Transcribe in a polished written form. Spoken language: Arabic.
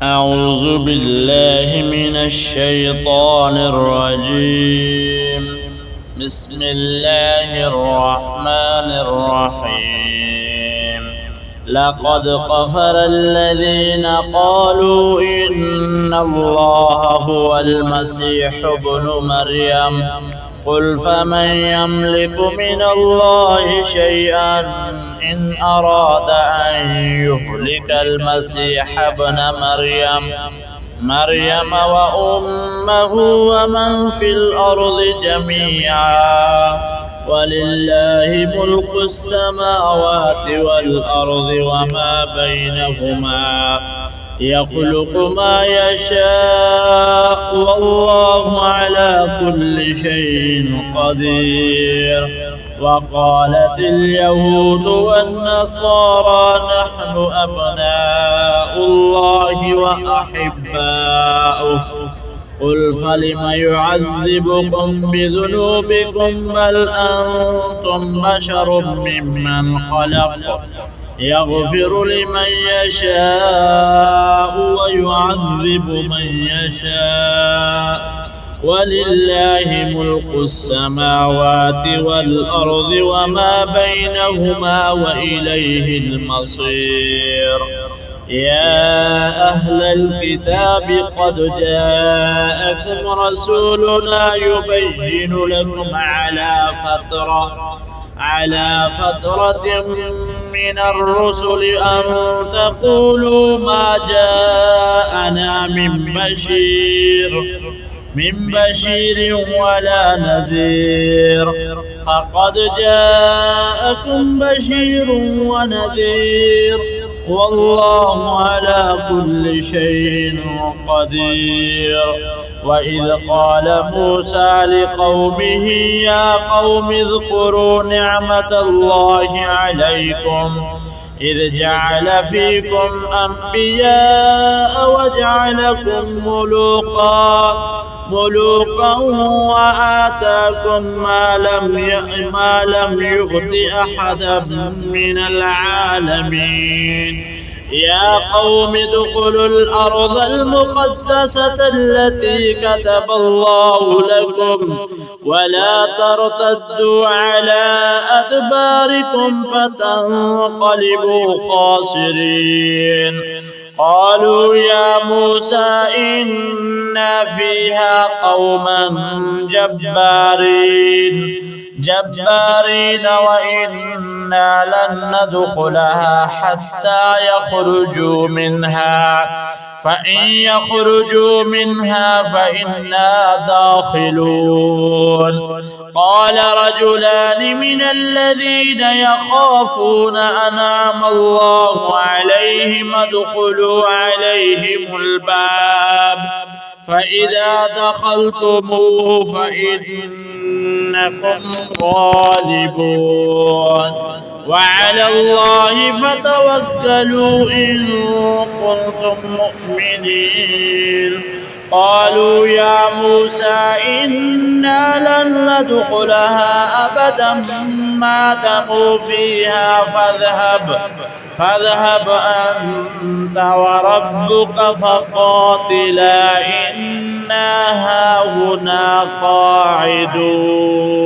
أعوذ بالله من الشيطان الرجيم. بسم الله الرحمن الرحيم. لقد كفر الذين قالوا إن الله هو المسيح ابن مريم قل فمن يملك من الله شيئا إن أراد أن يهلك المسيح ابن مريم وأمه ومن في الأرض جميعا ولله ملك السماوات والأرض وما بينهما يخلق ما يشاء والله على كل شيء قدير. وقالت اليهود والنصارى نحن أبناء الله وأحباؤه قل فلم يعذبكم بذنوبكم بل أنتم بشر ممن خلق يغفر لمن يشاء ويعذب من يشاء ولله ملك السماوات والأرض وما بينهما وإليه المصير. يا أهل الكتاب قد جاءكم رسولنا يبين لكم على فترة من الرسل أن تقولوا ما جاءنا من بشير ولا نذير فقد جاءكم بشير ونذير والله على كل شيء قدير. وإذ قال موسى لقومه يا قوم اذكروا نعمة الله عليكم إذ جعل فيكم أنبياء وجعلكم ملوكا وآتاكم ما لم يؤت أحدا من العالمين. يا قوم ادخلوا الأرض المقدسة التي كتب الله لكم ولا ترتدوا على أدباركم فتنقلبوا خاسرين. قالوا يا موسى إنا فيها قوما جبارين وإنا لن ندخلها حتى يخرجوا منها فإن يخرجوا منها فإنا داخلون. قال رجلان من الذين يخافون أنعم الله عليهم ادخلوا عليهم الباب فإذا دخلتموه فإنكم غالبون وعلى الله فتوكلوا إن كنتم مؤمنين. قالوا يا موسى إنا لن ندخلها أبدا ما داموا فيها فاذهب أنت وربك فقاتلا إنا هاهنا قاعدون.